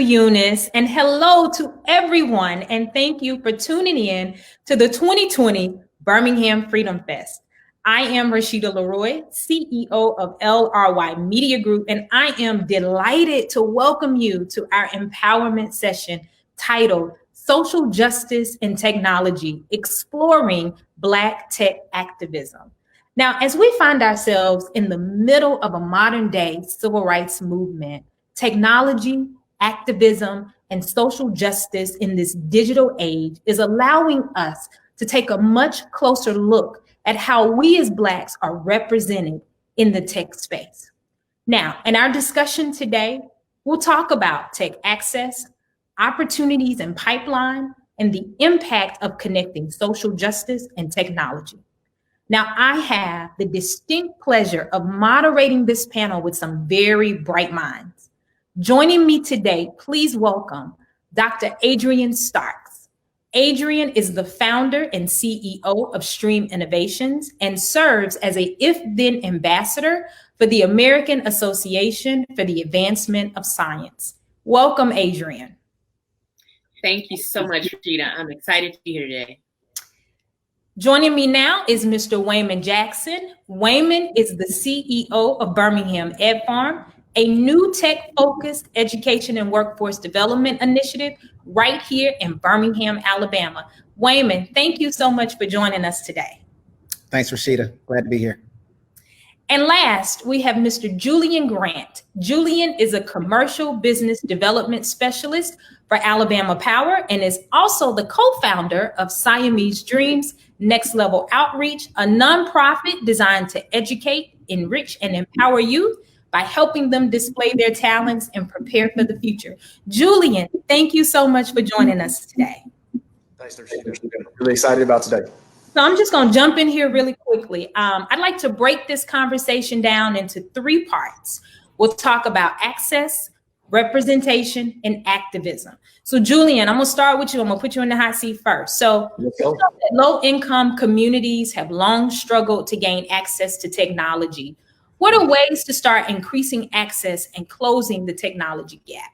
Eunice, and hello to everyone. And thank you for tuning in to the 2020 Birmingham Freedom Fest. I am Rashada LeRoy, CEO of LRY Media Group, and I am delighted to welcome you to our empowerment session titled Social Justice and Technology, Exploring Black Tech Activism. Now, as we find ourselves in the middle of a modern day civil rights movement, technology, activism, and social justice in this digital age is allowing us to take a much closer look at how we as Blacks are represented in the tech space. Now, in our discussion today, we'll talk about tech access, opportunities and pipeline, and the impact of connecting social justice and technology. Now, I have the distinct pleasure of moderating this panel with some very bright minds. Joining me today, please welcome Dr. Adrienne Starks. Adrienne is the founder and CEO of STREM Innovations and serves as a If-Then ambassador for the American Association for the Advancement of Science. Welcome, Adrienne. Thank you so much, Rashada. I'm excited to be here today. Joining me now is Mr. Waymond Jackson. Waymond is the CEO of Birmingham Ed Farm, a new tech-focused education and workforce development initiative right here in Birmingham, Alabama. Waymond, thank you so much for joining us today. Thanks, Rashada. Glad to be here. And last, we have Mr. Julian Grant. Julian is a commercial business development specialist for Alabama Power and is also the co-founder of Siamese Dreams Next Level Outreach, a nonprofit designed to educate, enrich, and empower youth by helping them display their talents and prepare for the future. Julian, thank you so much for joining us today. Thanks, Rashada. Really excited about today. So I'm just going to jump in here really quickly. I'd like to break this conversation down into three parts. We'll talk about access, representation, and activism. So Julian, I'm going to start with you. I'm going to put you in the hot seat first. So low-income communities have long struggled to gain access to technology. What are ways to start increasing access and closing the technology gap?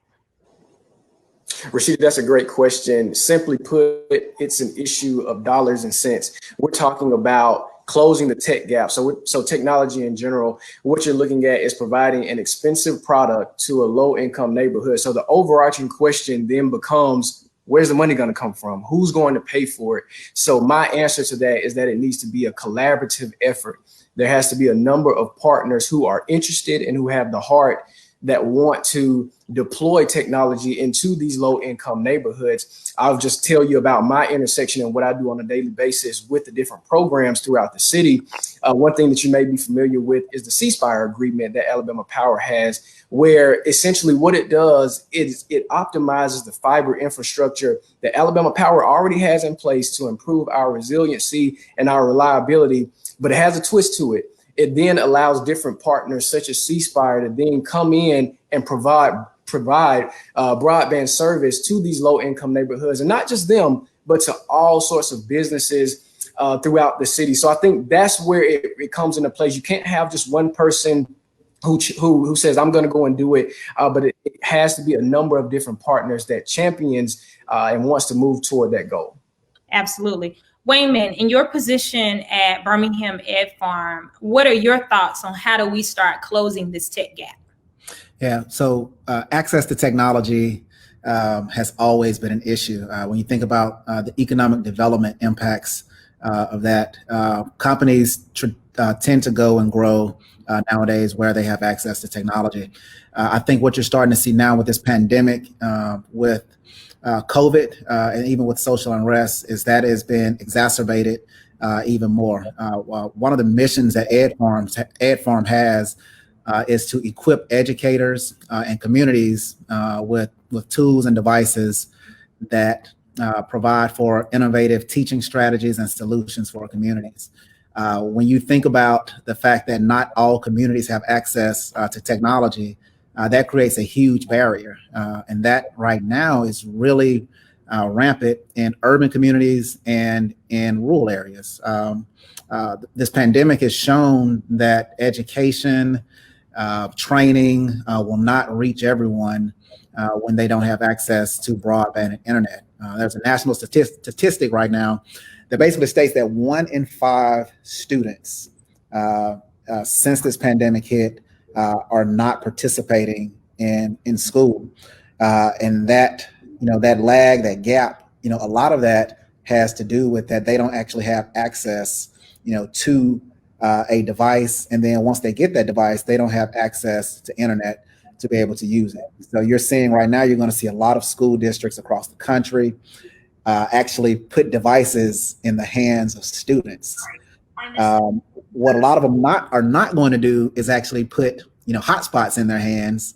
Rashada, that's a great question. Simply put, it's an issue of dollars and cents. We're talking about closing the tech gap. So technology in general, what you're looking at is providing an expensive product to a low-income neighborhood. So the overarching question then becomes, where's the money going to come from? Who's going to pay for it? So my answer to that is that it needs to be a collaborative effort. There has to be a number of partners who are interested and who have the heart that want to deploy technology into these low-income neighborhoods. I'll just tell you about my intersection and what I do on a daily basis with the different programs throughout the city. One thing that you may be familiar with is the ceasefire agreement that Alabama Power has, where essentially what it does is it optimizes the fiber infrastructure that Alabama Power already has in place to improve our resiliency and our reliability, but it has a twist to it. It then allows different partners such as Ceasefire to then come in and provide broadband service to these low-income neighborhoods, and not just them, but to all sorts of businesses throughout the city. So I think that's where it comes into place. You can't have just one person who says, I'm going to go and do it, but it has to be a number of different partners that champions and wants to move toward that goal. Absolutely. Waymond, in your position at Birmingham Ed Farm, what are your thoughts on how do we start closing this tech gap? Yeah, so access to technology has always been an issue. When you think about the economic development impacts of that, companies tend to go and grow nowadays where they have access to technology. I think what you're starting to see now with this pandemic, with COVID, and even with social unrest, is that has been exacerbated even more. One of the missions that Ed Farm has is to equip educators and communities with tools and devices that provide for innovative teaching strategies and solutions for communities. When you think about the fact that not all communities have access to technology, that creates a huge barrier. And that right now is really rampant in urban communities and in rural areas. This pandemic has shown that education, training will not reach everyone when they don't have access to broadband and internet. There's a national statistic right now that basically states that 1 in 5 students since this pandemic hit are not participating in school, and that that lag, that gap, a lot of that has to do with that they don't actually have access, to a device, and then once they get that device, they don't have access to internet to be able to use it. So you're seeing right now, you're going to see a lot of school districts across the country actually put devices in the hands of students. What a lot of them are not going to do is actually put hotspots in their hands,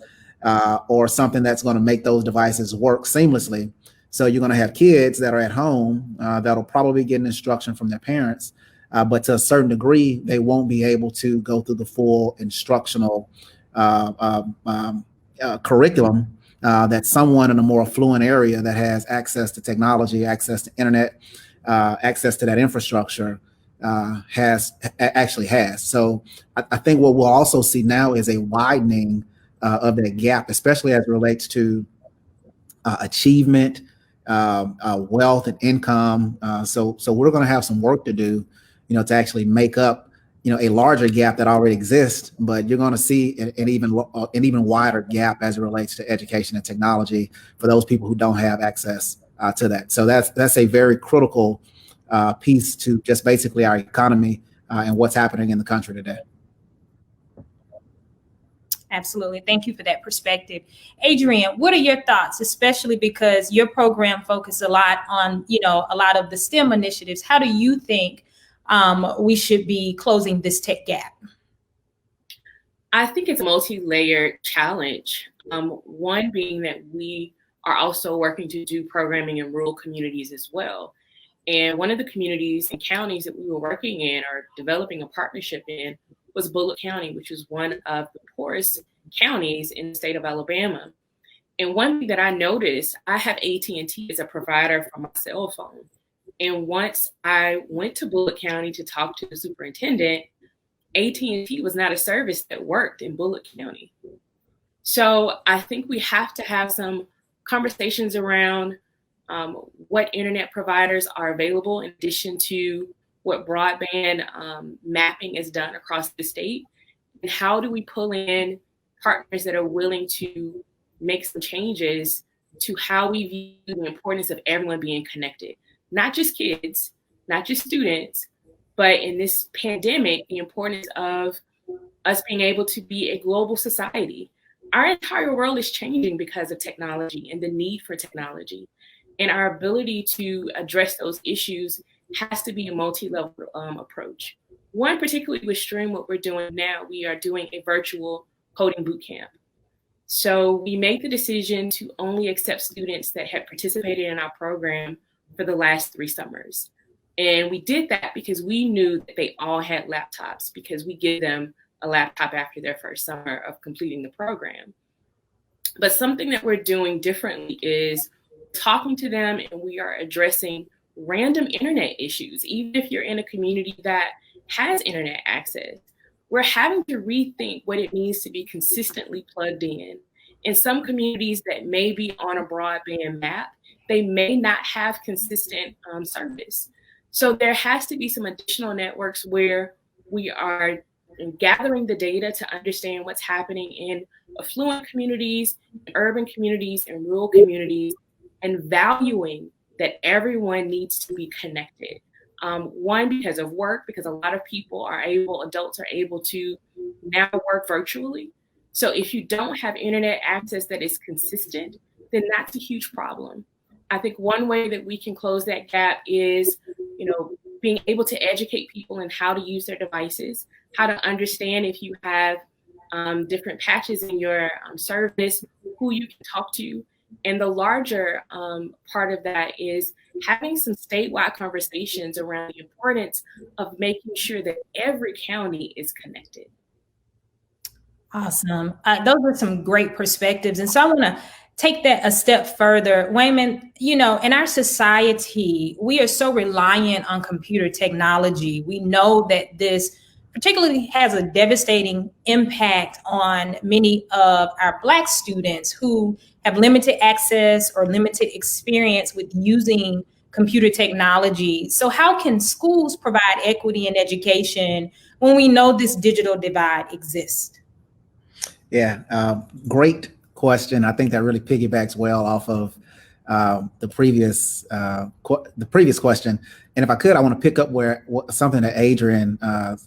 or something that's going to make those devices work seamlessly. So you're going to have kids that are at home that'll probably get an instruction from their parents, but to a certain degree, they won't be able to go through the full instructional curriculum that someone in a more affluent area that has access to technology, access to internet, access to that infrastructure actually has. So I think what we'll also see now is a widening of that gap, especially as it relates to achievement, wealth, and income. So we're going to have some work to do, to actually make up a larger gap that already exists, but you're going to see an even wider gap as it relates to education and technology for those people who don't have access to that. So that's a very critical piece to just basically our economy and what's happening in the country today. Absolutely. Thank you for that perspective. Adrienne, what are your thoughts, especially because your program focuses a lot on, a lot of the STEM initiatives? How do you think we should be closing this tech gap? I think it's a multi-layered challenge. One being that we are also working to do programming in rural communities as well. And one of the communities and counties that we were working in or developing a partnership in was Bullock County, which is one of the poorest counties in the state of Alabama. And one thing that I noticed, I have AT&T as a provider for my cell phone. And once I went to Bullock County to talk to the superintendent, AT&T was not a service that worked in Bullock County. So I think we have to have some conversations around what internet providers are available in addition to what broadband mapping is done across the state, and how do we pull in partners that are willing to make some changes to how we view the importance of everyone being connected, not just kids, not just students, but in this pandemic, the importance of us being able to be a global society. Our entire world is changing because of technology and the need for technology, and our ability to address those issues has to be a multi-level approach. One, particularly with STREM, what we're doing now, we are doing a virtual coding boot camp. So we made the decision to only accept students that had participated in our program for the last 3 summers. And we did that because we knew that they all had laptops, because we give them a laptop after their first summer of completing the program. But something that we're doing differently is talking to them, and we are addressing random internet issues. Even if you're in a community that has internet access, we're having to rethink what it means to be consistently plugged in. In some communities that may be on a broadband map, they may not have consistent service. So there has to be some additional networks where we are gathering the data to understand what's happening in affluent communities, urban communities, and rural communities, and valuing that everyone needs to be connected. One, because of work, because a lot of people adults are able to now work virtually. So if you don't have internet access that is consistent, then that's a huge problem. I think one way that we can close that gap is, being able to educate people in how to use their devices, how to understand if you have different patches in your service, who you can talk to. And the larger part of that is having some statewide conversations around the importance of making sure that every county is connected. Awesome. Those are some great perspectives. And so I want to take that a step further. Waymond, in our society, we are so reliant on computer technology. We know that this particularly has a devastating impact on many of our Black students who have limited access or limited experience with using computer technology. So how can schools provide equity in education when we know this digital divide exists? Yeah, great question. I think that really piggybacks well off of the previous question. And if I could, I want to pick up where something that Adrienne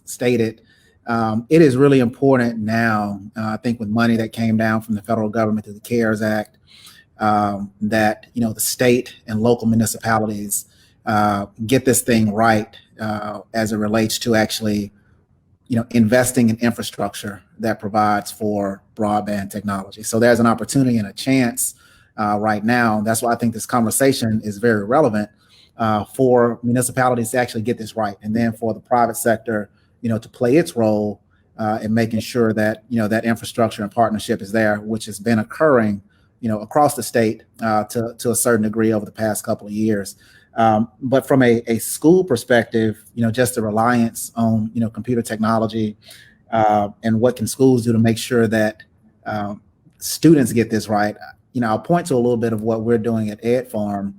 stated. It is really important now, I think with money that came down from the federal government through the CARES Act, that, you know, the state and local municipalities get this thing right as it relates to actually, you know, investing in infrastructure that provides for broadband technology. So there's an opportunity and a chance right now. That's why I think this conversation is very relevant for municipalities to actually get this right, and then for the private sector, you know, to play its role in making sure that, you know, that infrastructure and partnership is there, which has been occurring, you know, across the state to a certain degree over the past couple of years. But from a school perspective, you know, just the reliance on, you know, computer technology and what can schools do to make sure that students get this right. You know, I'll point to a little bit of what we're doing at Ed Farm,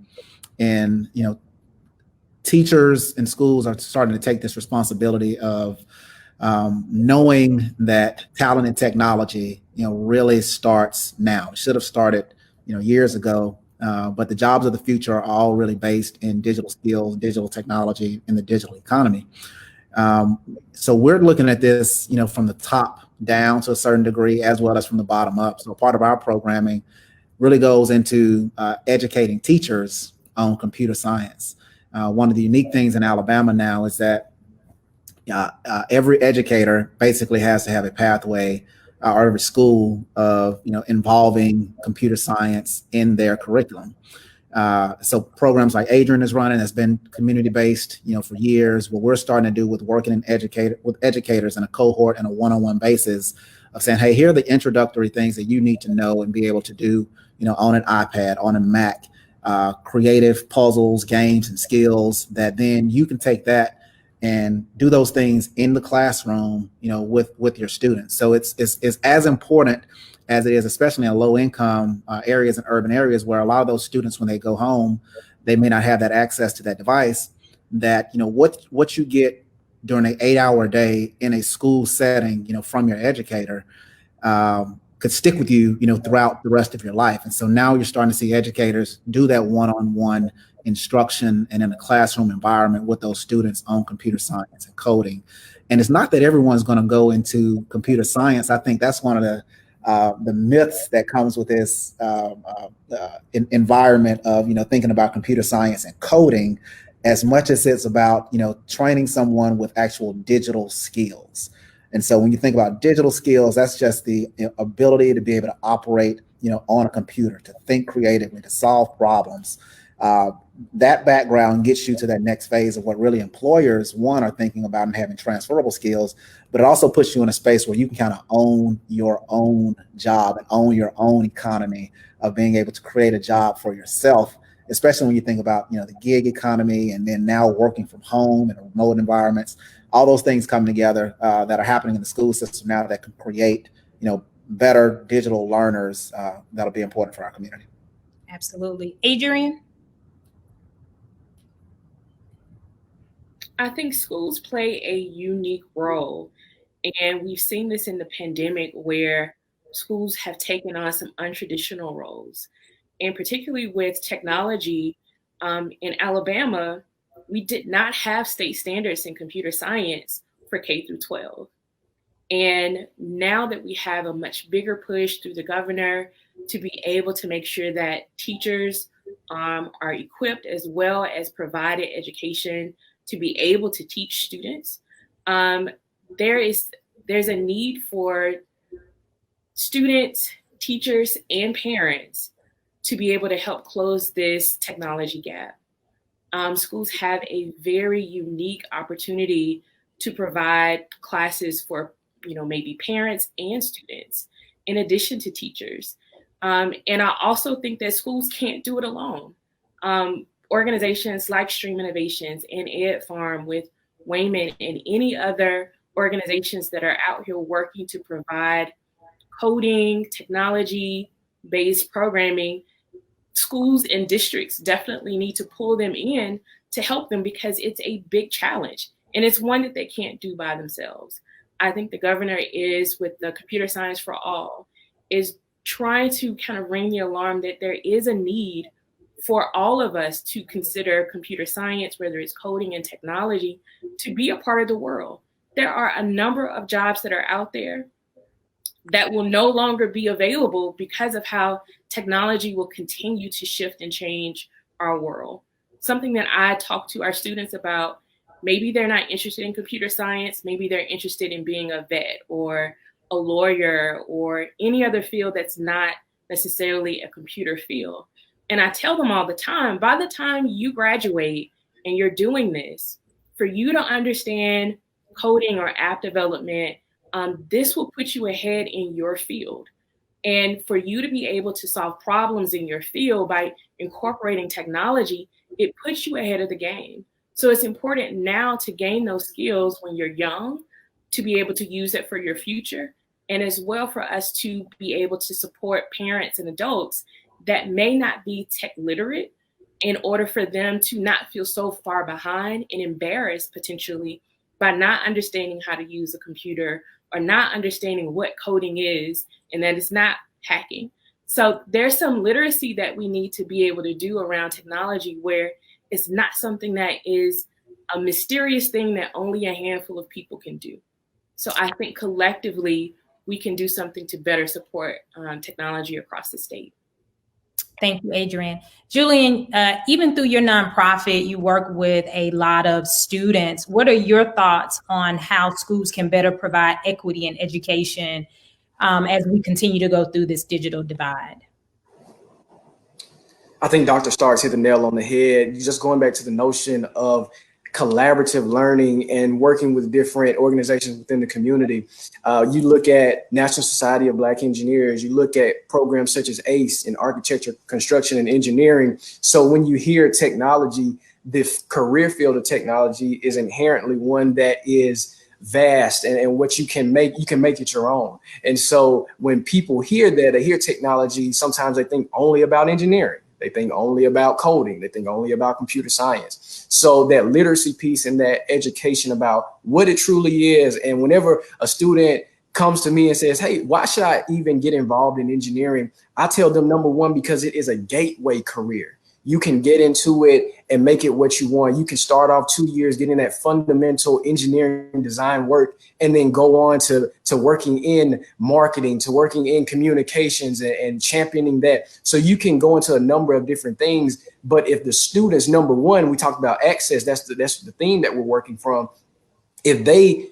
and, you know, teachers and schools are starting to take this responsibility of knowing that talent and technology, you know, really starts now. It should have started, you know, years ago. But the jobs of the future are all really based in digital skills, digital technology, and the digital economy. So we're looking at this, you know, from the top down to a certain degree, as well as from the bottom up. So part of our programming really goes into educating teachers on computer science. One of the unique things in Alabama now is that every educator basically has to have a pathway, or every school of, you know, involving computer science in their curriculum. So programs like Adrienne is running has been community-based, you know, for years. What we're starting to do with working with educators in a cohort and a one-on-one basis of saying, hey, here are the introductory things that you need to know and be able to do, you know, on an iPad, on a Mac, creative puzzles, games, and skills that then you can take that and do those things in the classroom, you know, with your students. So it's as important as it is, especially in low income areas and urban areas, where a lot of those students, when they go home, they may not have that access to that device, that, you know, what you get during an 8-hour day in a school setting, you know, from your educator, could stick with you, you know, throughout the rest of your life. And so now you're starting to see educators do that one-on-one instruction and in a classroom environment with those students on computer science and coding. And it's not that everyone's going to go into computer science. I think that's one of the myths that comes with this environment of, you know, thinking about computer science and coding, as much as it's about, you know, training someone with actual digital skills. And so when you think about digital skills, that's just the, you know, ability to be able to operate, you know, on a computer, to think creatively, to solve problems. That background gets you to that next phase of what really employers, one, are thinking about and having transferable skills, but it also puts you in a space where you can kind of own your own job and own your own economy of being able to create a job for yourself, especially when you think about, you know, the gig economy, and then now working from home in remote environments. All those things come together that are happening in the school system now that can create, you know, better digital learners that'll be important for our community. Absolutely. Adrienne? I think schools play a unique role, and we've seen this in the pandemic, where schools have taken on some untraditional roles. And particularly with technology, in Alabama, we did not have state standards in computer science for K through 12. And now that we have a much bigger push through the governor to be able to make sure that teachers are equipped, as well as provided education to be able to teach students, there's a need for students, teachers, and parents to be able to help close this technology gap. Schools have a very unique opportunity to provide classes for, you know, maybe parents and students, in addition to teachers. And I also think that schools can't do it alone. Organizations like STREM Innovations and Ed Farm with Waymond and any other organizations that are out here working to provide coding, technology, based programming, schools and districts definitely need to pull them in to help them, because it's a big challenge and it's one that they can't do by themselves. I think the governor is, with the Computer Science for All, is trying to kind of ring the alarm that there is a need for all of us to consider computer science, whether it's coding and technology, to be a part of the world. There are a number of jobs that are out there that will no longer be available because of how technology will continue to shift and change our world. Something that I talk to our students about, maybe they're not interested in computer science, maybe they're interested in being a vet or a lawyer or any other field that's not necessarily a computer field. And I tell them all the time, by the time you graduate and you're doing this, for you to understand coding or app development, this will put you ahead in your field. And for you to be able to solve problems in your field by incorporating technology, it puts you ahead of the game. So it's important now to gain those skills when you're young, to be able to use it for your future, and as well for us to be able to support parents and adults that may not be tech literate, in order for them to not feel so far behind and embarrassed potentially by not understanding how to use a computer or not understanding what coding is, and that it's not hacking. So there's some literacy that we need to be able to do around technology, where it's not something that is a mysterious thing that only a handful of people can do. So I think collectively we can do something to better support technology across the state. Thank you, Adrienne. Julian, even through your nonprofit, you work with a lot of students. What are your thoughts on how schools can better provide equity in education as we continue to go through this digital divide? I think Dr. Starks hit the nail on the head. Just going back to the notion of collaborative learning and working with different organizations within the community. You look at National Society of Black Engineers, you look at programs such as ACE in architecture, construction, and engineering. So when you hear technology, the career field of technology is inherently one that is vast, and what you can make it your own. And so when people hear that, they hear technology, sometimes they think only about engineering. They think only about coding. They think only about computer science. So that literacy piece and that education about what it truly is. And whenever a student comes to me and says, hey, why should I even get involved in engineering? I tell them, number one, because it is a gateway career. You can get into it and make it what you want. You can start off 2 years getting that fundamental engineering design work, and then go on to working in marketing, to working in communications and championing that. So you can go into a number of different things. But if the students, number one, we talked about access, that's the theme that we're working from. If they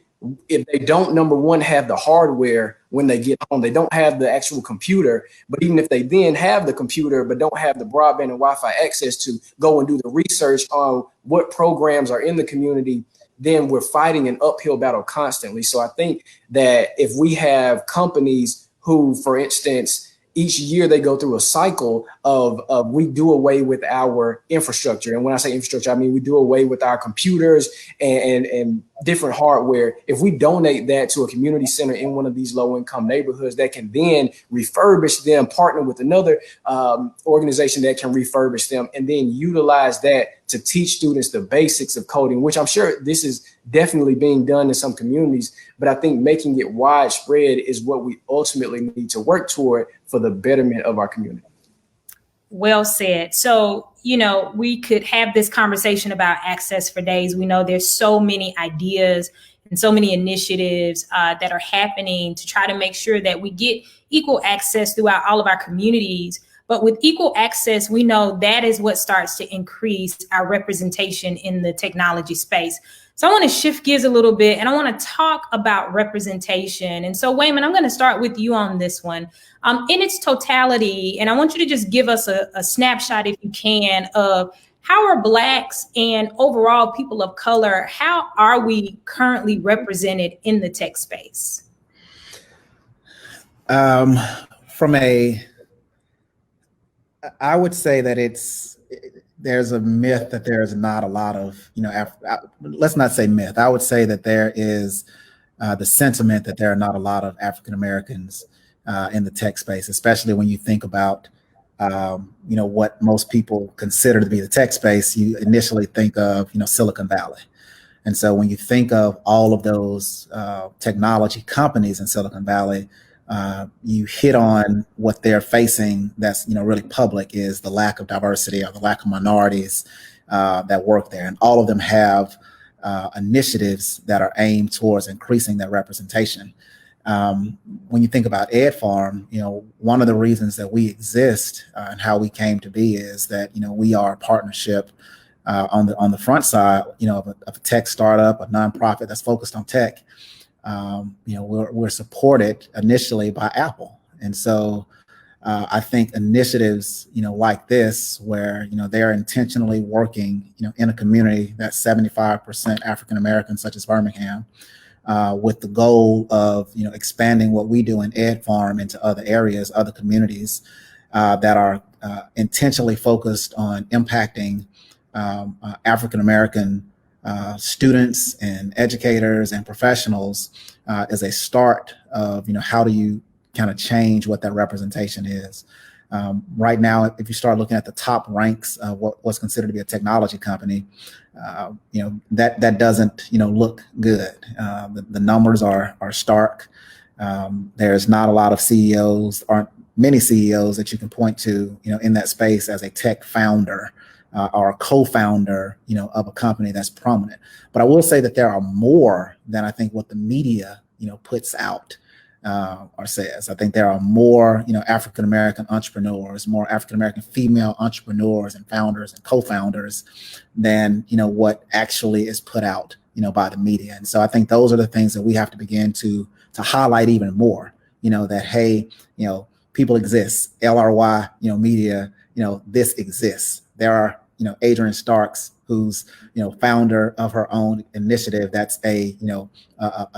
don't, number one, have the hardware when they get home, they don't have the actual computer, but even if they then have the computer, but don't have the broadband and Wi-Fi access to go and do the research on what programs are in the community, then we're fighting an uphill battle constantly. So I think that if we have companies who, for instance, each year they go through a cycle of we do away with our infrastructure. And when I say infrastructure, I mean we do away with our computers and different hardware. If we donate that to a community center in one of these low-income neighborhoods that can then refurbish them, partner with another organization that can refurbish them, and then utilize that to teach students the basics of coding, which I'm sure this is definitely being done in some communities, but I think making it widespread is what we ultimately need to work toward for the betterment of our community. Well said. So, we could have this conversation about access for days. We know there's so many ideas and so many initiatives that are happening to try to make sure that we get equal access throughout all of our communities. But with equal access, we know that is what starts to increase our representation in the technology space. So I want to shift gears a little bit, and I want to talk about representation. And so, Waymond, I'm going to start with you on this one. In its totality, and I want you to just give us a snapshot, if you can, of how are Blacks and overall people of color, how are we currently represented in the tech space? I would say that there's a myth that there's not a lot of, let's not say myth. I would say that there is the sentiment that there are not a lot of African Americans in the tech space, especially when you think about what most people consider to be the tech space. You initially think of Silicon Valley. And so when you think of all of those technology companies in Silicon Valley, you hit on what they're facing that's really public, is the lack of diversity or the lack of minorities that work there. And all of them have initiatives that are aimed towards increasing their representation. When you think about Ed Farm, one of the reasons that we exist and how we came to be is that we are a partnership on the front side, of a tech startup, a nonprofit that's focused on tech. We're supported initially by Apple, and so I think initiatives like this, where they're intentionally working in a community that's 75% African American, such as Birmingham, with the goal of expanding what we do in Ed Farm into other areas, other communities that are intentionally focused on impacting African American students and educators and professionals, is a start of how do you kind of change what that representation is. Right now, if you start looking at the top ranks of what's considered to be a technology company, that doesn't look good. The numbers are stark. There's not a lot of CEOs, aren't many CEOs that you can point to in that space as a tech founder or a co-founder of a company that's prominent. But I will say that there are more than I think what the media puts out or says. I think there are more African American entrepreneurs, more African American female entrepreneurs and founders and co-founders than what actually is put out by the media. And so I think those are the things that we have to begin to highlight even more. That hey, people exist. LRY media, this exists. There are Adrienne Starks, who's founder of her own initiative that's a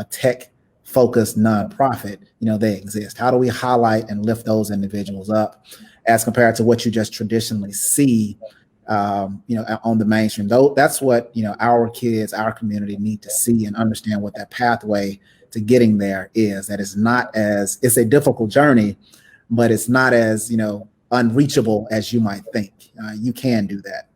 tech focused nonprofit. They exist. How do we highlight and lift those individuals up as compared to what you just traditionally see on the mainstream? Though that's what our kids, our community need to see and understand what that pathway to getting there is. That it's a difficult journey, but it's not as unreachable as you might think. You can do that.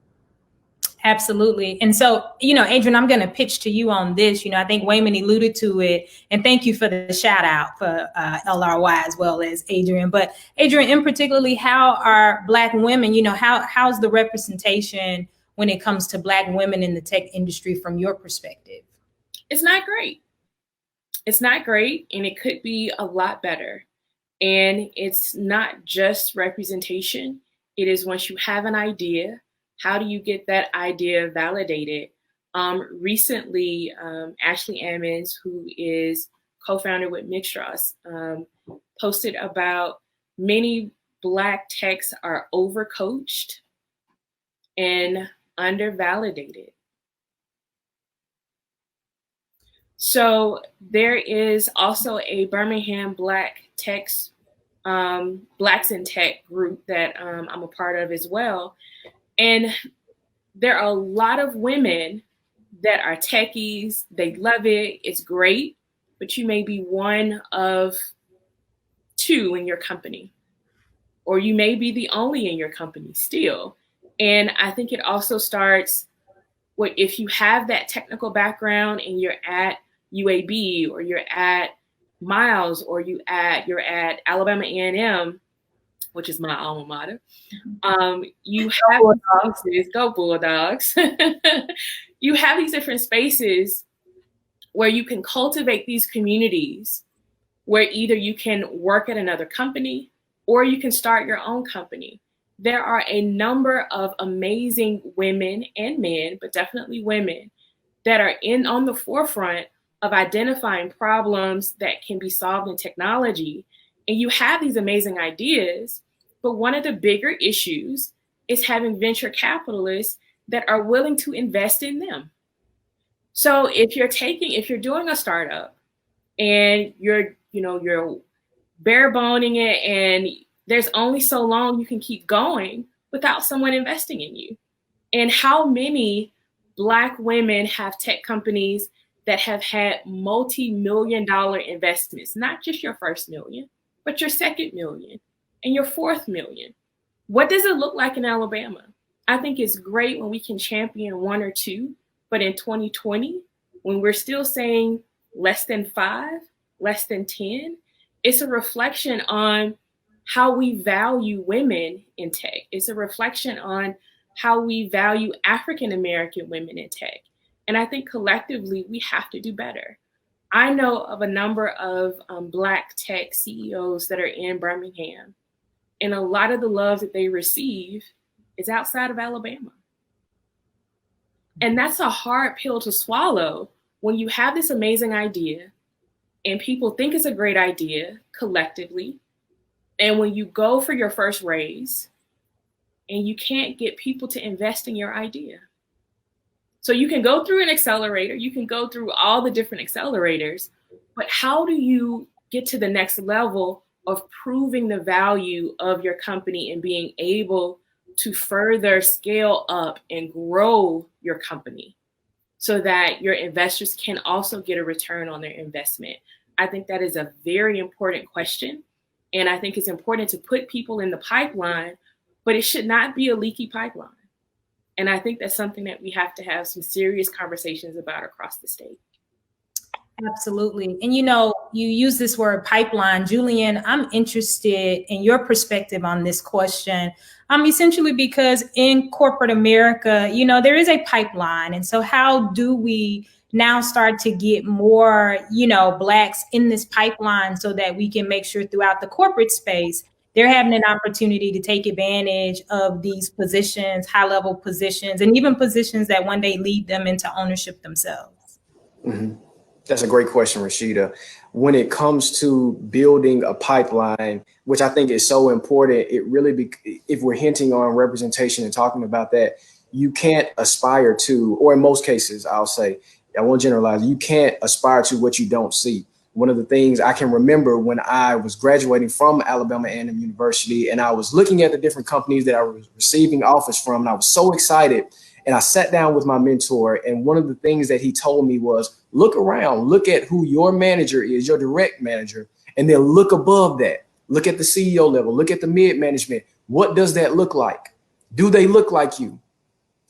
Absolutely. And so, Adrienne, I'm going to pitch to you on this. I think Waymond alluded to it, and thank you for the shout out for LRY as well as Adrienne. But Adrienne, in particularly, how are Black women, how's the representation when it comes to Black women in the tech industry from your perspective? It's not great. It's not great, and it could be a lot better. And it's not just representation. It is once you have an idea, how do you get that idea validated? Recently, Ashley Ammons, who is co-founder with Mixtros, posted about many Black techs are overcoached and undervalidated. So there is also a Birmingham Black techs, Blacks in Tech group that I'm a part of as well. And there are a lot of women that are techies. They love it. It's great. But you may be one of two in your company, or you may be the only in your company still. And I think it also starts if you have that technical background and you're at UAB, or you're at Miles, or you're at Alabama A&M, which is my alma mater. You have go Bulldogs. You have these different spaces where you can cultivate these communities, where either you can work at another company or you can start your own company. There are a number of amazing women and men, but definitely women, that are on the forefront of identifying problems that can be solved in technology. And you have these amazing ideas, but one of the bigger issues is having venture capitalists that are willing to invest in them. So if you're doing a startup and you're bare boning it, and there's only so long you can keep going without someone investing in you. And how many Black women have tech companies that have had multi-million-dollar investments, not just your first million, but your second million and your fourth million. What does it look like in Alabama? I think it's great when we can champion one or two, but in 2020, when we're still saying less than 5, less than 10, it's a reflection on how we value women in tech. It's a reflection on how we value African-American women in tech. And I think collectively, we have to do better. I know of a number of Black tech CEOs that are in Birmingham, and a lot of the love that they receive is outside of Alabama. And that's a hard pill to swallow when you have this amazing idea and people think it's a great idea collectively. And when you go for your first raise and you can't get people to invest in your idea. So you can go through an accelerator, you can go through all the different accelerators, but how do you get to the next level of proving the value of your company and being able to further scale up and grow your company so that your investors can also get a return on their investment? I think that is a very important question. And I think it's important to put people in the pipeline, but it should not be a leaky pipeline. And I think that's something that we have to have some serious conversations about across the state. Absolutely. And you know, you use this word pipeline. Julian, I'm interested in your perspective on this question. Essentially because in corporate America, you know, there is a pipeline. And so how do we now start to get more, you know, Blacks in this pipeline so that we can make sure throughout the corporate space, they're having an opportunity to take advantage of these positions, high-level positions, and even positions that one day lead them into ownership themselves? Mm-hmm. That's a great question, Rashida. When it comes to building a pipeline, which I think is so important, it really, if we're hinting on representation and talking about that, you can't aspire to, or in most cases, I'll say, I won't generalize, you can't aspire to what you don't see. One of the things I can remember when I was graduating from Alabama A&M University and I was looking at the different companies that I was receiving offers from, and I was so excited. And I sat down with my mentor, and one of the things that he told me was, look around, look at who your manager is, your direct manager, and then look above that. Look at the CEO level, look at the mid-management. What does that look like? Do they look like you?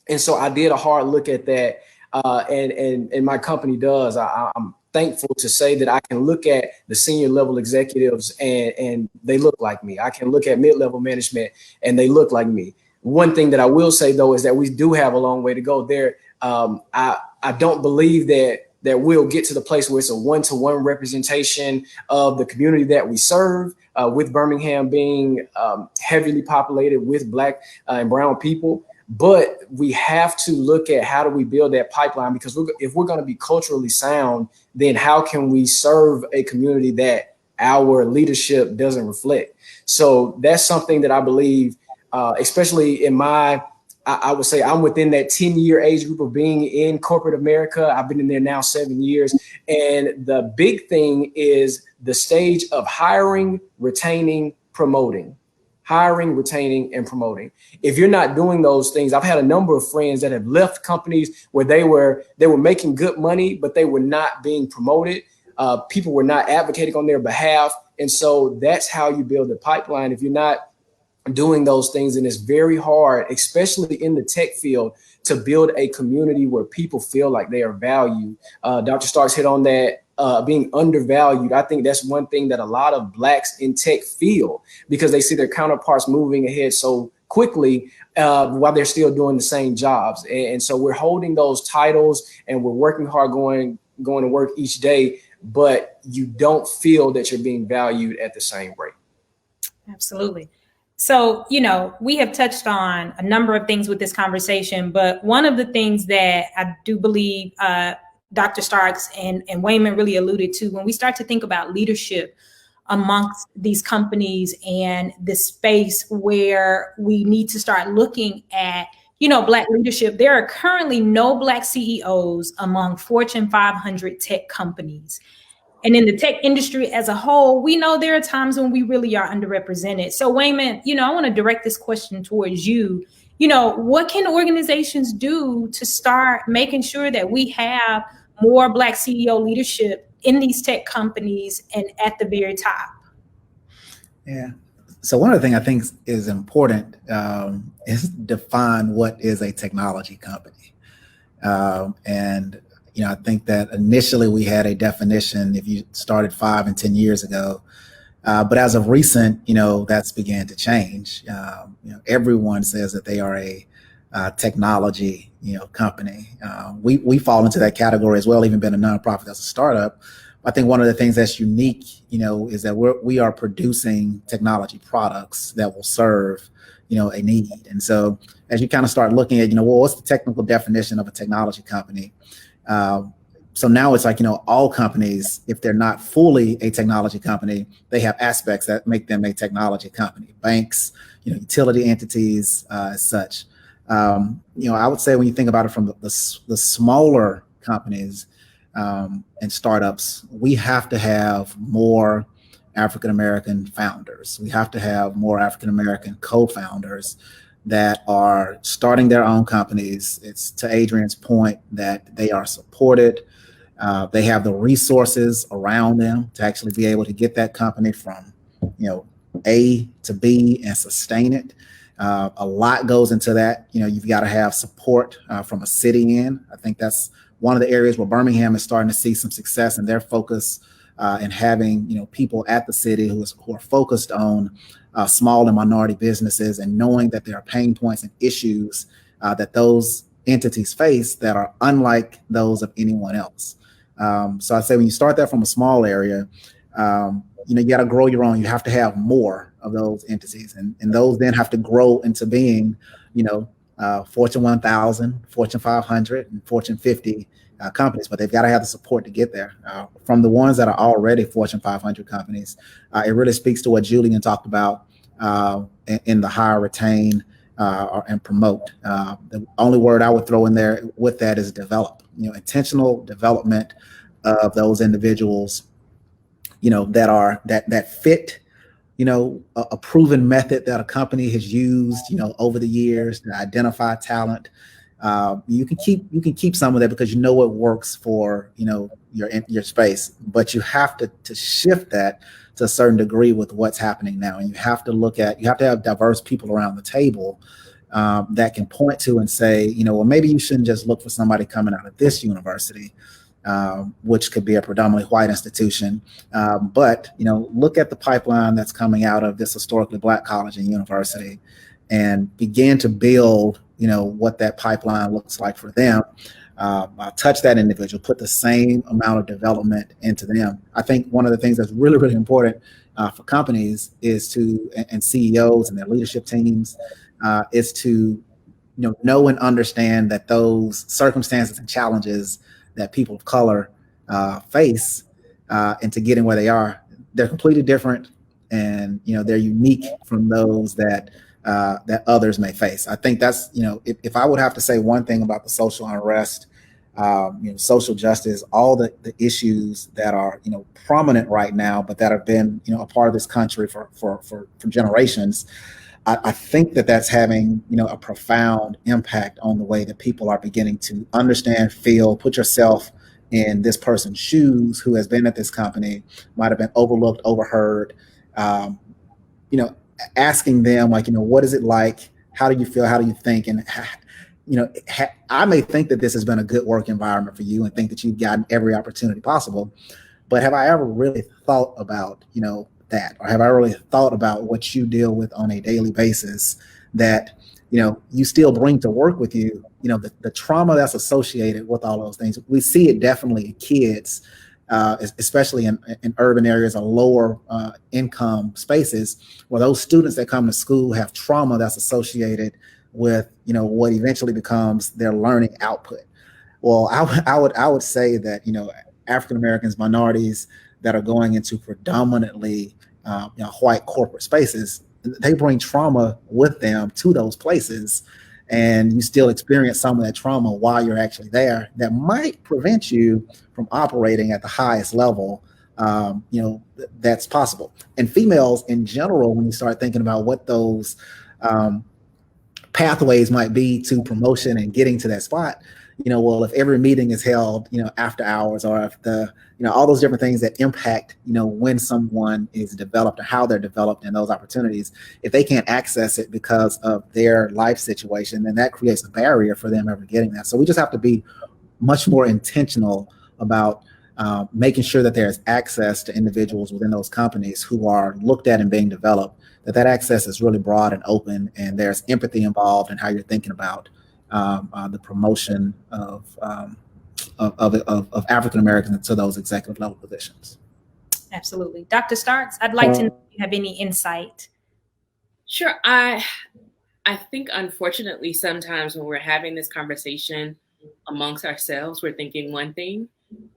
And so I did a hard look at that, and my company does. I'm thankful to say that I can look at the senior level executives and they look like me. I can look at mid-level management and they look like me. One thing that I will say, though, is that we do have a long way to go there. I don't believe that we'll get to the place where it's a one-to-one representation of the community that we serve, with Birmingham being heavily populated with Black and brown people. But we have to look at how do we build that pipeline, because if we're going to be culturally sound, then how can we serve a community that our leadership doesn't reflect? So that's something that I believe, especially in I would say I'm within that 10-year age group of being in corporate America. I've been in there now 7 years. And the big thing is the stage of hiring, retaining, promoting. Hiring, retaining, and promoting. If you're not doing those things, I've had a number of friends that have left companies where they were making good money, but they were not being promoted. People were not advocating on their behalf. And so that's how you build the pipeline. If you're not doing those things, and it's very hard, especially in the tech field, to build a community where people feel like they are valued. Dr. Starks hit on that. Being undervalued. I think that's one thing that a lot of Blacks in tech feel, because they see their counterparts moving ahead so quickly while they're still doing the same jobs. And so we're holding those titles and we're working hard going to work each day, but you don't feel that you're being valued at the same rate. Absolutely. So, you know, we have touched on a number of things with this conversation, but one of the things that I do believe Dr. Starks and Waymond really alluded to, when we start to think about leadership amongst these companies and the space where we need to start looking at, you know, Black leadership, there are currently no Black CEOs among Fortune 500 tech companies. And in the tech industry as a whole, we know there are times when we really are underrepresented. So Waymond, you know, I want to direct this question towards you. You know, what can organizations do to start making sure that we have more Black CEO leadership in these tech companies and at the very top? Yeah. So one of the things I think is important is define what is a technology company. And I think that initially we had a definition if you started 5 and 10 years ago. But as of recent, that's began to change. Everyone says that they are a technology, company. We fall into that category as well, even being a nonprofit as a startup. I think one of the things that's unique, is that we are producing technology products that will serve, a need. And so as you kind of start looking at, well, what's the technical definition of a technology company? So now it's like, all companies, if they're not fully a technology company, they have aspects that make them a technology company. Banks, utility entities, as such. I would say when you think about it from the smaller companies and startups, we have to have more African-American founders. We have to have more African-American co-founders that are starting their own companies. It's to Adrienne's point that they are supported. They have the resources around them to actually be able to get that company from, A to B and sustain it. A lot goes into that. You've got to have support from a city in. I think that's one of the areas where Birmingham is starting to see some success in their focus and having, people at the city who are focused on small and minority businesses and knowing that there are pain points and issues that those entities face that are unlike those of anyone else. So I'd say when you start that from a small area, you got to grow your own. You have to have more of those entities, and those then have to grow into being, Fortune 1000, Fortune 500, and Fortune 50 companies. But they've got to have the support to get there. From the ones that are already Fortune 500 companies, it really speaks to what Julian talked about in the hire, retain, and promote. The only word I would throw in there with that is develop. Intentional development of those individuals, that fit, a proven method that a company has used, over the years to identify talent. You can keep some of that because what works for your space, but you have to shift that to a certain degree with what's happening now, and you have to have diverse people around the table that can point to and say, well, maybe you shouldn't just look for somebody coming out of this university, which could be a predominantly white institution, but look at the pipeline that's coming out of this historically Black college and university, and begin to build what that pipeline looks like for them. Touch that individual, put the same amount of development into them. I think one of the things that's really, really important for companies is and CEOs and their leadership teams is to know and understand that those circumstances and challenges that people of color face into getting where they are, they're completely different, and they're unique from those that others may face. I think that's if I would have to say one thing about the social unrest, social justice, all the issues that are prominent right now, but that have been a part of this country for generations. I think that's having a profound impact on the way that people are beginning to understand, feel, put yourself in this person's shoes who has been at this company, might have been overlooked, overheard, asking them what is it like? How do you feel? How do you think? And I may think that this has been a good work environment for you and think that you've gotten every opportunity possible, but have I ever really thought about that, or have I really thought about what you deal with on a daily basis that you still bring to work with you, the trauma that's associated with all those things. We see it definitely in kids, especially in urban areas or lower income spaces, where those students that come to school have trauma that's associated with what eventually becomes their learning output. Well, I would say that African Americans, minorities that are going into predominantly white corporate spaces, they bring trauma with them to those places, and you still experience some of that trauma while you're actually there that might prevent you from operating at the highest level that's possible. And females in general, when you start thinking about what those pathways might be to promotion and getting to that spot, well, if every meeting is held, after hours, or if all those different things that impact, when someone is developed or how they're developed in those opportunities, if they can't access it because of their life situation, then that creates a barrier for them ever getting that. So we just have to be much more intentional about making sure that there's access to individuals within those companies who are looked at and being developed, that access is really broad and open, and there's empathy involved in how you're thinking about the promotion of African Americans to those executive level positions. Absolutely. Dr. Starks, I'd like to know if you have any insight. Sure. I think, unfortunately, sometimes when we're having this conversation amongst ourselves, we're thinking one thing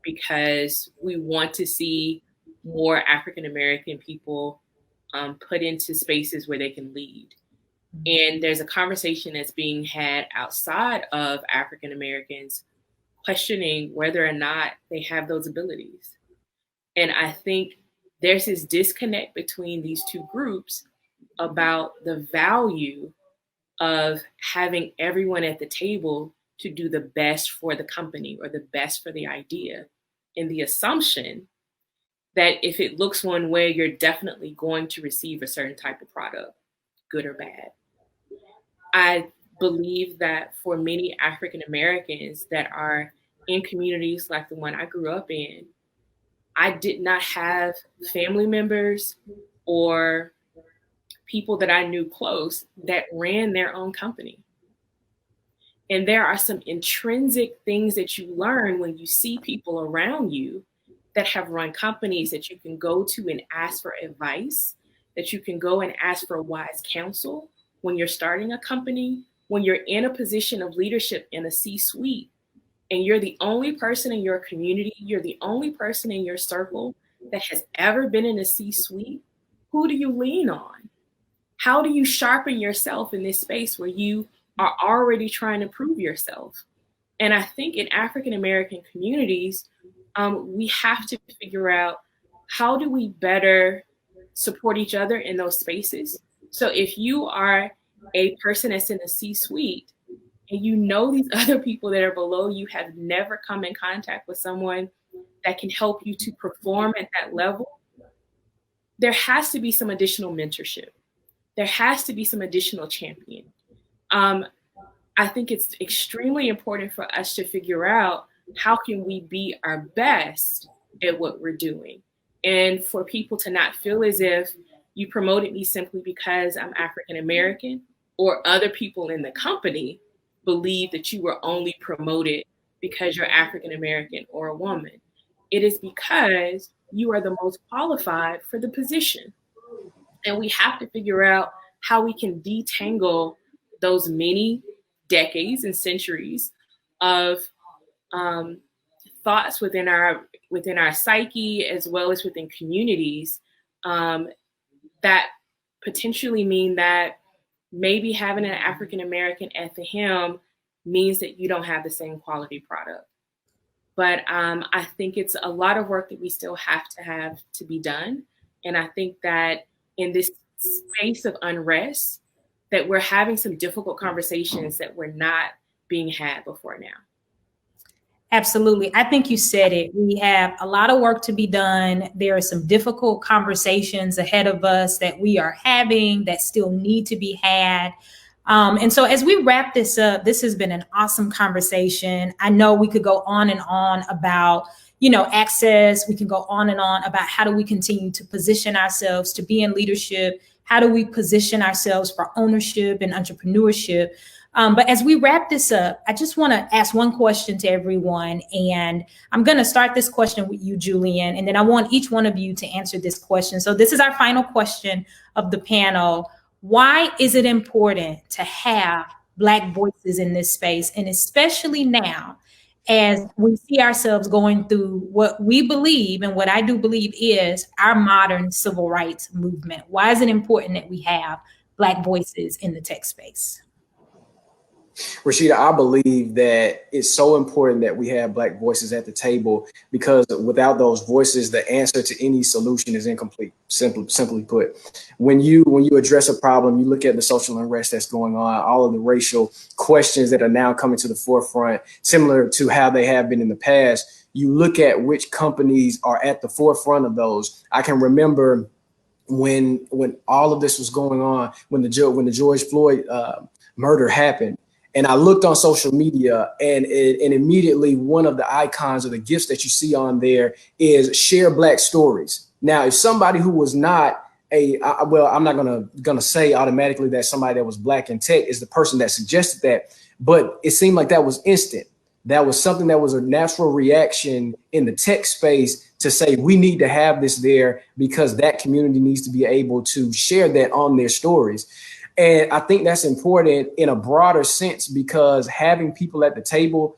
because we want to see more African American people put into spaces where they can lead. And there's a conversation that's being had outside of African Americans questioning whether or not they have those abilities. And I think there's this disconnect between these two groups about the value of having everyone at the table to do the best for the company or the best for the idea, and the assumption that if it looks one way, you're definitely going to receive a certain type of product, good or bad. I believe that for many African Americans that are in communities like the one I grew up in, I did not have family members or people that I knew close that ran their own company. And there are some intrinsic things that you learn when you see people around you that have run companies that you can go to and ask for advice, that you can go and ask for wise counsel when you're starting a company, when you're in a position of leadership in a C-suite, and you're the only person in your community, you're the only person in your circle that has ever been in a C-suite. Who do you lean on? How do you sharpen yourself in this space where you are already trying to prove yourself? And I think in African American communities, we have to figure out how do we better support each other in those spaces. So if you are a person that's in a C-suite and you know these other people that are below you have never come in contact with someone that can help you to perform at that level, there has to be some additional mentorship. There has to be some additional champion. I think it's extremely important for us to figure out how can we be our best at what we're doing, and for people to not feel as if you promoted me simply because I'm African American, or other people in the company believe that you were only promoted because you're African American or a woman. It is because you are the most qualified for the position. And we have to figure out how we can detangle those many decades and centuries of thoughts within our psyche, as well as within communities, that potentially mean that maybe having an African American at the helm means that you don't have the same quality product. But I think it's a lot of work that we still have to be done. And I think that in this space of unrest, that we're having some difficult conversations that were not being had before now. Absolutely. I think you said it. We have a lot of work to be done. There are some difficult conversations ahead of us that we are having that still need to be had. And so as we wrap this up, this has been an awesome conversation. I know we could go on and on about, access. We can go on and on about how do we continue to position ourselves to be in leadership? How do we position ourselves for ownership and entrepreneurship? But as we wrap this up, I just want to ask one question to everyone. And I'm going to start this question with you, Julian, and then I want each one of you to answer this question. So this is our final question of the panel. Why is it important to have Black voices in this space? And especially now, as we see ourselves going through what we believe and what I do believe is our modern civil rights movement. Why is it important that we have Black voices in the tech space? Rashida, I believe that it's so important that we have Black voices at the table, because without those voices, the answer to any solution is incomplete. Simply put, when you address a problem, you look at the social unrest that's going on, all of the racial questions that are now coming to the forefront, similar to how they have been in the past. You look at which companies are at the forefront of those. I can remember when all of this was going on, when the George Floyd murder happened, and I looked on social media, and immediately one of the icons or the gifts that you see on there is share Black stories. Now, if somebody who was not I'm not gonna say automatically that somebody that was Black in tech is the person that suggested that, but it seemed like that was instant. That was something that was a natural reaction in the tech space to say we need to have this there, because that community needs to be able to share that on their stories. And I think that's important in a broader sense, because having people at the table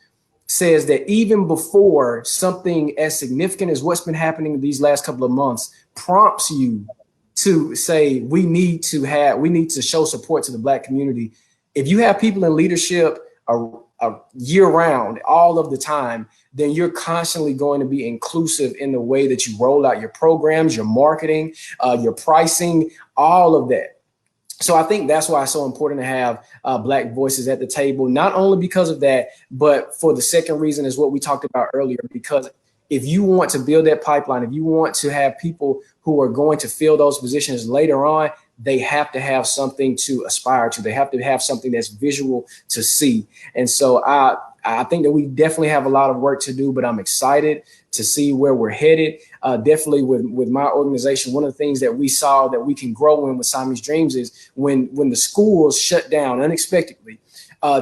says that even before something as significant as what's been happening these last couple of months prompts you to say we need to show support to the Black community. If you have people in leadership year round, all of the time, then you're constantly going to be inclusive in the way that you roll out your programs, your marketing, your pricing, all of that. So I think that's why it's so important to have Black voices at the table, not only because of that, but for the second reason is what we talked about earlier, because if you want to build that pipeline, if you want to have people who are going to fill those positions later on, they have to have something to aspire to. They have to have something that's visual to see. And so I think that we definitely have a lot of work to do, but I'm excited to see where we're headed. Definitely with my organization, one of the things that we saw that we can grow in with Simon's Dreams is when the schools shut down unexpectedly.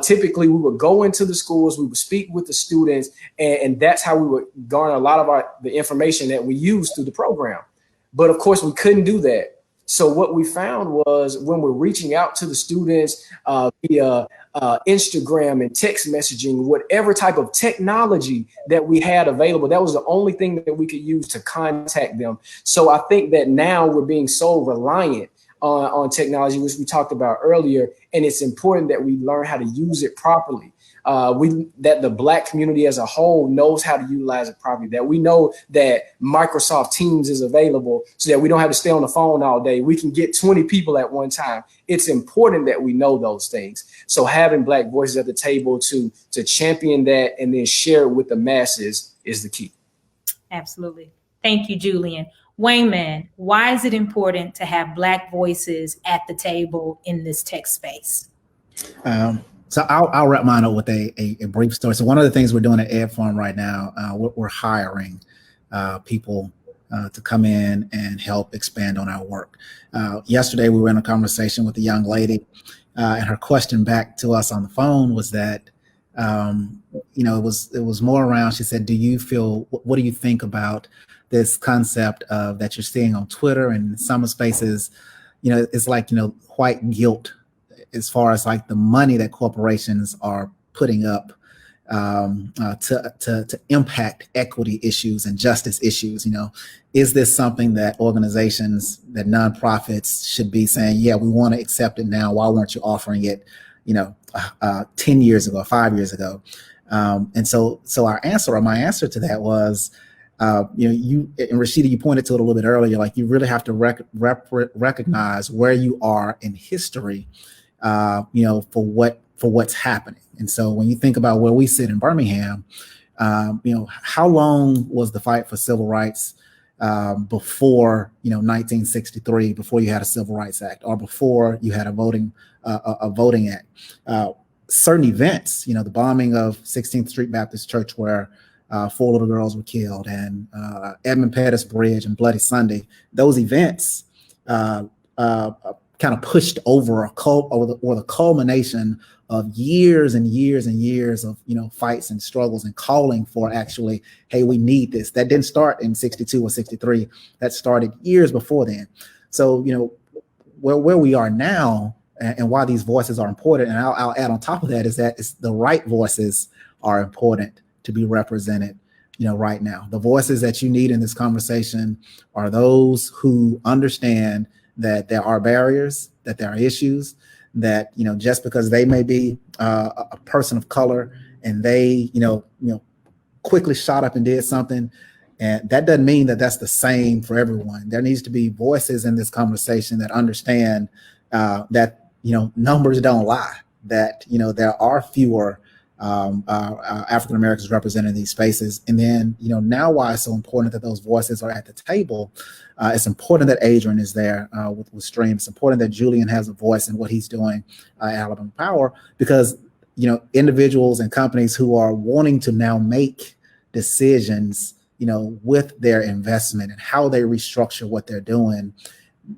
Typically, we would go into the schools, we would speak with the students, and that's how we would garner a lot of the information that we use through the program. But of course, we couldn't do that. So what we found was when we're reaching out to the students via Instagram and text messaging, whatever type of technology that we had available, that was the only thing that we could use to contact them. So I think that now we're being so reliant on technology, which we talked about earlier, and it's important that we learn how to use it properly. That the Black community as a whole knows how to utilize it properly, that we know that Microsoft Teams is available so that we don't have to stay on the phone all day. We can get 20 people at one time. It's important that we know those things. So having Black voices at the table to champion that and then share it with the masses is the key. Absolutely. Thank you, Julian. Waymond, why is it important to have Black voices at the table in this tech space? So I'll wrap mine up with a brief story. So one of the things we're doing at EdFarm right now, we're hiring people to come in and help expand on our work. Yesterday, we were in a conversation with a young lady, and her question back to us on the phone was that, it was more around, she said, what do you think about this concept of that you're seeing on Twitter and some spaces, it's like, white guilt, as far as like the money that corporations are putting up to impact equity issues and justice issues. Is this something that organizations, that nonprofits should be saying, yeah, we want to accept it now. Why weren't you offering it, 10 years ago, 5 years ago? And so my answer to that was, you and Rashida, you pointed to it a little bit earlier, like you really have to recognize where you are in history, for what's happening. And so when you think about where we sit in Birmingham, how long was the fight for civil rights before 1963, before you had a Civil Rights Act, or before you had a voting act? Certain events, the bombing of 16th Street Baptist Church, where 4 little girls were killed, and Edmund Pettus Bridge and Bloody Sunday, those events kind of pushed over the culmination of years and years and years of fights and struggles and calling for actually, hey, we need this. That didn't start in 62 or 63. That started years before then. So where we are now and why these voices are important, and I'll add on top of that, is that it's the right voices are important to be represented right now. The voices that you need in this conversation are those who understand that there are barriers, that there are issues, that, just because they may be a person of color and they, quickly shot up and did something, and that doesn't mean that that's the same for everyone. There needs to be voices in this conversation that understand that, numbers don't lie, that, there are fewer African Americans represented in these spaces. And then, now why it's so important that those voices are at the table. It's important that Adrienne is there with STREM. It's important that Julian has a voice in what he's doing at Alabama Power, because, individuals and companies who are wanting to now make decisions, with their investment and how they restructure what they're doing,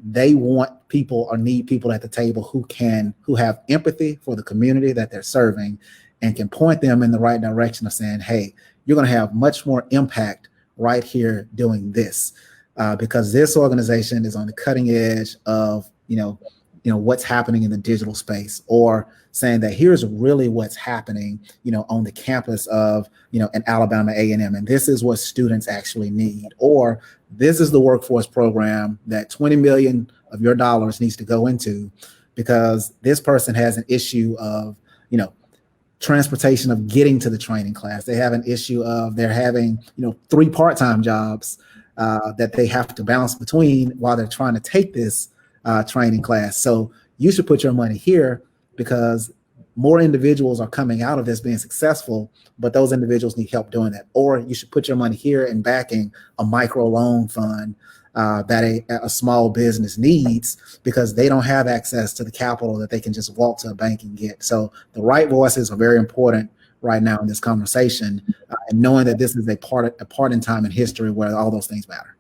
they want people or need people at the table who have empathy for the community that they're serving and can point them in the right direction of saying, hey, you're going to have much more impact right here doing this, because this organization is on the cutting edge of, what's happening in the digital space, or saying that here's really what's happening, on the campus of, an Alabama A&M, and this is what students actually need, or this is the workforce program that 20 million of your dollars needs to go into, because this person has an issue of, transportation of getting to the training class. They have an issue of they're having, 3 part-time jobs that they have to balance between while they're trying to take this training class. So you should put your money here, because more individuals are coming out of this being successful, but those individuals need help doing that. Or you should put your money here in backing a micro loan fund that a small business needs, because they don't have access to the capital that they can just walk to a bank and get. So the right voices are very important right now in this conversation, and knowing that this is a part in time in history where all those things matter.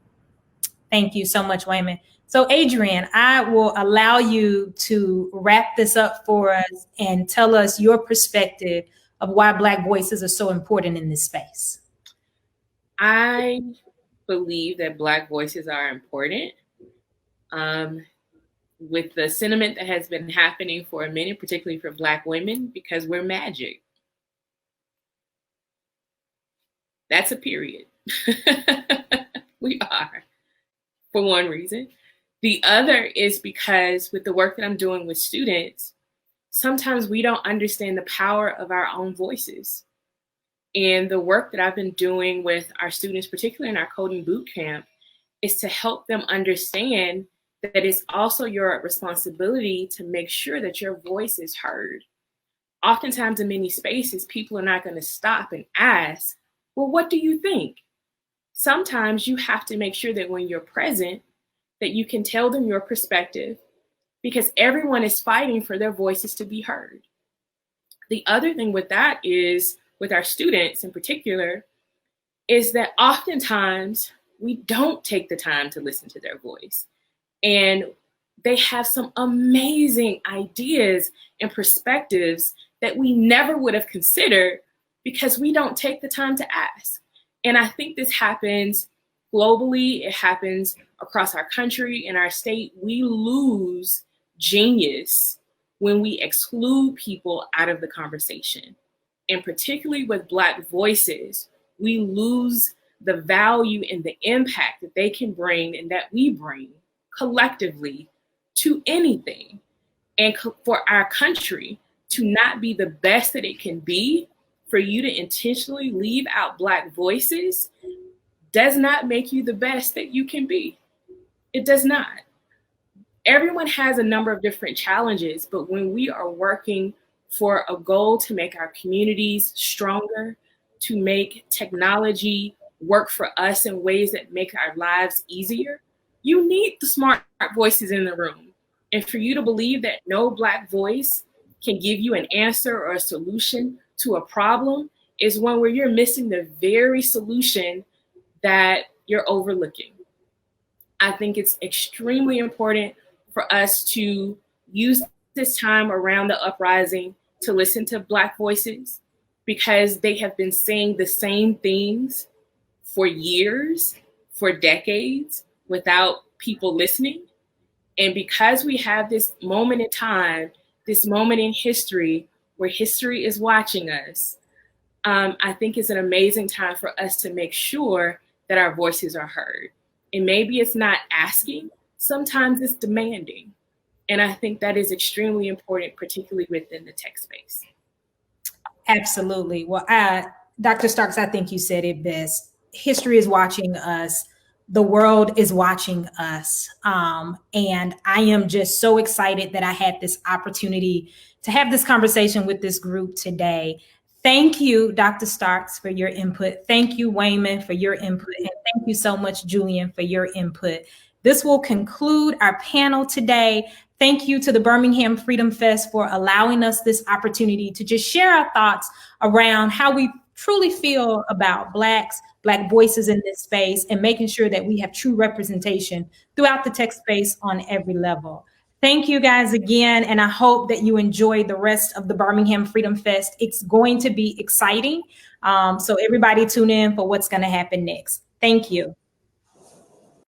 Thank you so much, Waymond. So Adrienne, I will allow you to wrap this up for us and tell us your perspective of why Black voices are so important in this space. I believe that Black voices are important. With the sentiment that has been happening for a minute, particularly for Black women, because we're magic. That's a period. We are, for one reason. The other is because with the work that I'm doing with students, sometimes we don't understand the power of our own voices. And the work that I've been doing with our students, particularly in our coding boot camp, is to help them understand that it's also your responsibility to make sure that your voice is heard. Oftentimes in many spaces, people are not going to stop and ask, well, what do you think? Sometimes you have to make sure that when you're present, that you can tell them your perspective, because everyone is fighting for their voices to be heard. The other thing with that is, with our students in particular, is that oftentimes we don't take the time to listen to their voice. And they have some amazing ideas and perspectives that we never would have considered because we don't take the time to ask. And I think this happens globally. It happens across our country, in our state. We lose genius when we exclude people out of the conversation. And particularly with Black voices, we lose the value and the impact that they can bring and that we bring collectively to anything. And for our country to not be the best that it can be, for you to intentionally leave out Black voices, does not make you the best that you can be. It does not. Everyone has a number of different challenges, but when we are working for a goal to make our communities stronger, to make technology work for us in ways that make our lives easier, you need the smart voices in the room. And for you to believe that no Black voice can give you an answer or a solution to a problem is one where you're missing the very solution that you're overlooking. I think it's extremely important for us to use this time around the uprising to listen to Black voices, because they have been saying the same things for years, for decades, without people listening. And because we have this moment in time, this moment in history where history is watching us, I think it's an amazing time for us to make sure that our voices are heard. And maybe it's not asking, sometimes it's demanding. And I think that is extremely important, particularly within the tech space. Absolutely. Well, Dr. Starks, I think you said it best. History is watching us. The world is watching us. And I am just so excited that I had this opportunity to have this conversation with this group today. Thank you, Dr. Starks, for your input. Thank you, Waymond, for your input. And thank you so much, Julian, for your input. This will conclude our panel today. Thank you to the Birmingham Freedom Fest for allowing us this opportunity to just share our thoughts around how we truly feel about Black voices in this space and making sure that we have true representation throughout the tech space on every level. Thank you guys again, and I hope that you enjoy the rest of the Birmingham Freedom Fest. It's going to be exciting. So everybody tune in for what's going to happen next. Thank you.